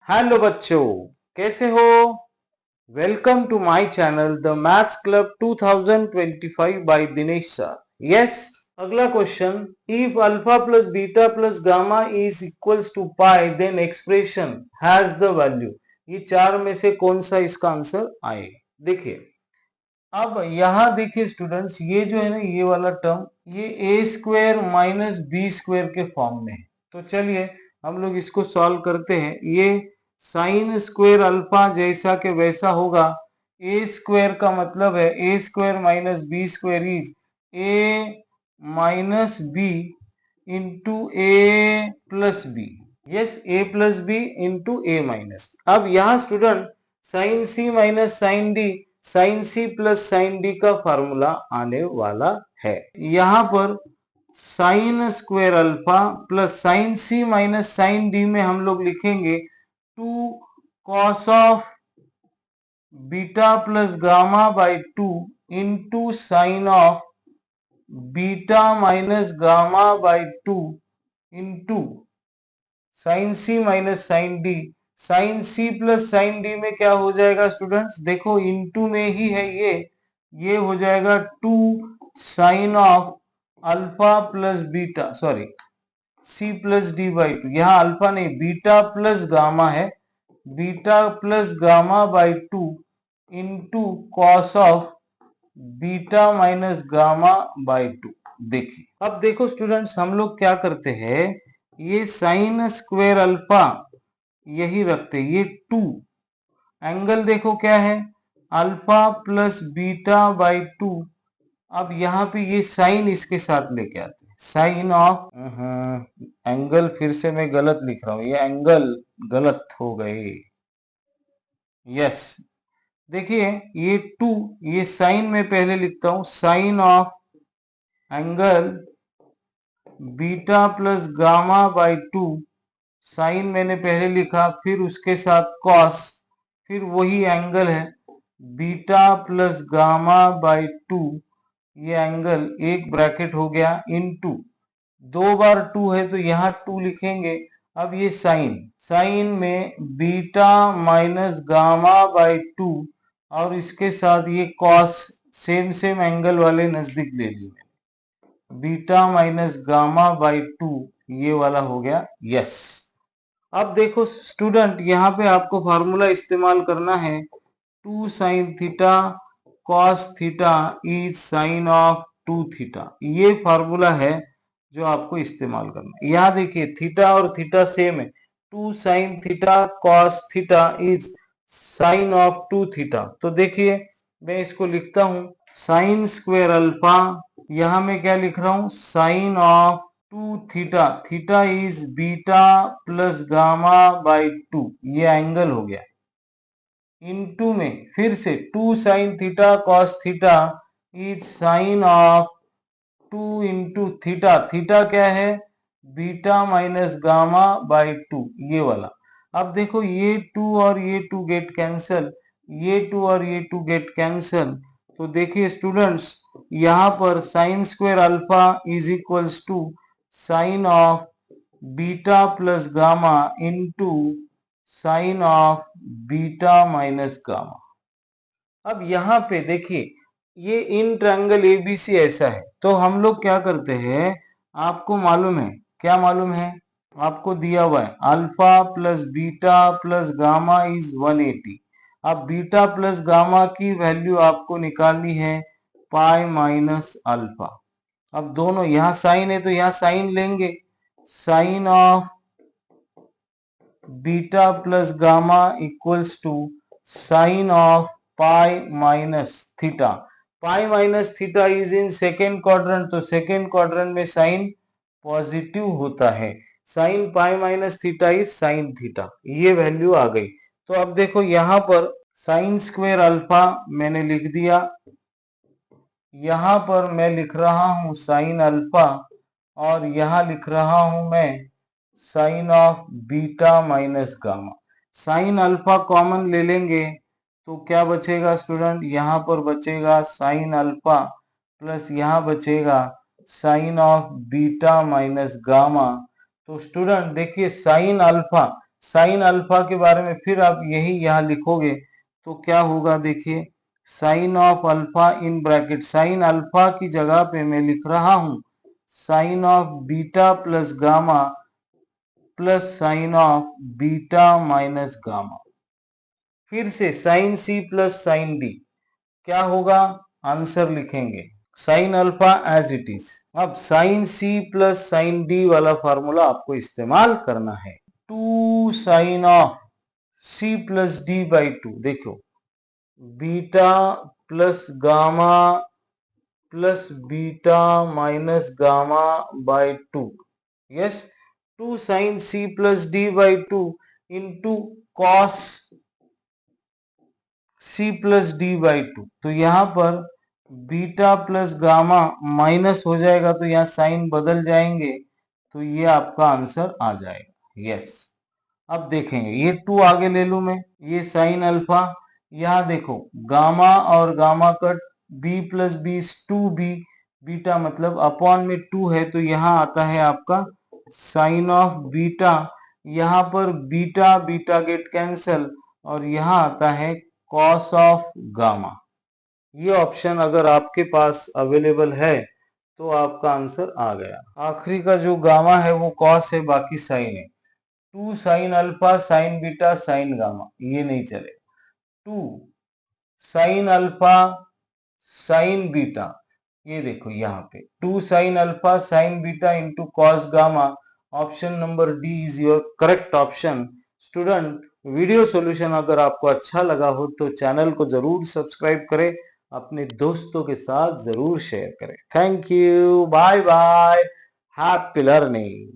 Hello बच्चों, कैसे हो? Welcome to my channel the maths club 2025 बाय दिनेश सर। यस, अगला question, if alpha plus beta plus gamma is equals to pi then expression has the value. ये चार में से कौन सा इसका आंसर आएगा? देखिए, अब यहां देखिए स्टूडेंट्स, ये जो है ना, ये वाला टर्म, ये ए स्क्वायर माइनस बी स्क्वायर के फॉर्म में है। तो चलिए हम लोग इसको सॉल्व करते हैं। ये साइन स्क्वायर अल्फा जैसा के वैसा होगा। ए स्क्वायर का मतलब है a square minus b square is a minus b into a plus b. Yes, a plus b into a minus. अब यहाँ स्टूडेंट साइन सी माइनस साइन डी, साइन सी प्लस साइन डी का फॉर्मूला आने वाला है। यहाँ पर sine square alpha plus sine सी minus sine D में हम लोग लिखेंगे 2 cos of beta plus gamma by 2 into sine of beta minus gamma by 2 into sine C minus sine D. Sine C plus sine D में क्या हो जाएगा students? देखो into में ही है ये हो जाएगा 2 sine of alpha plus beta, sorry C plus D by 2। यहाँ अल्फा नहीं, बीटा प्लस गामा है, beta plus gamma by 2 into cos of beta minus gamma by 2। देखिए, अब देखो स्टूडेंट्स, हम लोग क्या करते हैं, ये साइन स्क्वायर अल्फा यही रखते, ये 2 एंगल देखो क्या है, अल्फा प्लस बीटा बाई 2। अब यहाँ पे ये साइन इसके साथ लेके आते हैं, साइन ऑफ एंगल, फिर से मैं गलत लिख रहा हूं, ये एंगल गलत हो गए। यस, देखिए ये 2, ये साइन में पहले लिखता हूं, sine of angle beta plus gamma by 2। Sine मैंने पहले लिखा, फिर उसके साथ कॉस, फिर वही एंगल है बीटा प्लस गामा बाई 2। ये एंगल एक ब्रैकेट हो गया, इनटू 2 बार 2 है तो यहाँ 2 लिखेंगे। अब ये साइन, साइन में बीटा माइनस गामा बाई 2 और इसके साथ ये कॉस, सेम सेम एंगल वाले नजदीक ले लिए, बीटा माइनस गामा बाई 2, ये वाला हो गया। यस, अब देखो स्टूडेंट, यहाँ पे आपको फॉर्मूला इस्तेमाल करना है, 2 sine theta cos theta is sign of 2 theta. ये फॉर्मूला है जो आपको इस्तेमाल करना है। यहाँ देखिए थीटा और थीटा सेम है, 2 sine theta cos theta is sign of 2 theta. तो देखिए मैं इसको लिखता हूं, साइन स्क्वायर अल्फा, यहां मैं क्या लिख रहा हूं, sine of 2 theta, theta is beta plus gamma by 2, ये एंगल हो गया, इनटू में फिर से 2 sine theta cos theta is sign of 2 into theta, theta क्या है, बीटा माइनस गामा बाई 2, ये वाला। अब देखो ये 2 और ये 2 गेट कैंसल, ये 2 और ये 2 गेट कैंसल। तो देखिए स्टूडेंट्स, यहाँ पर sine square alpha is equals to sine of beta plus gamma into sine of beta minus gamma. अब यहाँ पे देखिए ये इन ट्रायंगल एबीसी ऐसा है, तो हम लोग क्या करते हैं, आपको मालूम है, क्या मालूम है, आपको दिया हुआ है alpha plus beta plus gamma is 180। अब बीटा प्लस गामा की वैल्यू आपको निकालनी है पाई माइनस अल्फा। अब दोनों, यहाँ साइन है तो यहाँ साइन लेंगे, sine of beta plus gamma equals to sine of pi minus theta. Pi minus theta is in second quadrant, तो सेकेंड क्वाड्रेंट में साइन पॉजिटिव होता है, sine pi minus theta is sine theta, ये value आ गई। तो अब देखो यहाँ पर साइन स्क्वायर अल्फा मैंने लिख दिया, यहाँ पर मैं लिख रहा हूं साइन अल्फा, और यहाँ लिख रहा हूं मैं sine of beta minus gamma. Sine alpha common ले लेंगे तो क्या बचेगा स्टूडेंट, यहाँ पर बचेगा साइन अल्फा प्लस यहाँ बचेगा sine of beta minus gamma. तो स्टूडेंट देखिए साइन अल्फा, साइन अल्फा के बारे में फिर आप यही यहाँ लिखोगे तो क्या होगा, देखिए sine of alpha in bracket, sine alpha की जगह पे मैं लिख रहा हूं sine of beta plus gamma plus sine of beta minus gamma. फिर से साइन सी प्लस साइन डी, क्या होगा, आंसर लिखेंगे sine alpha as it is. अब साइन सी प्लस साइन डी वाला फार्मूला आपको इस्तेमाल करना है। 2 sine of C plus D by 2, देखो beta plus gamma plus beta minus gamma by 2, yes 2 sine C plus D by 2 into cos C plus D by 2। तो यहां पर beta plus gamma minus हो जाएगा तो यहाँ साइन बदल जाएंगे, तो ये आपका आंसर आ जाएगा, यस। अब देखेंगे ये 2 आगे ले लू मैं, ये साइन अल्फा, यहाँ देखो गामा और gamma cut B plus B 2b, beta मतलब अपॉन में 2 है तो यहाँ आता है आपका साइन ऑफ बीटा, यहाँ पर बीटा बीटा गेट कैंसल और यहाँ आता है कॉस ऑफ गामा। ये ऑप्शन अगर आपके पास अवेलेबल है तो आपका आंसर आ गया। आखिरी का जो गामा है वो कॉस है, बाकी साइन है। 2 sign alpha sign beta sine gamma, ये नहीं चलेगा। 2 साइन अल्फा साइन बीटा, ये देखो यहाँ पे 2 sign alpha sign beta into cos gamma, option number D is your correct option. Student, video solution अगर आपको अच्छा लगा हो तो चैनल को जरूर सब्सक्राइब करें, अपने दोस्तों के साथ जरूर शेयर करें। Thank you, bye bye, happy learning.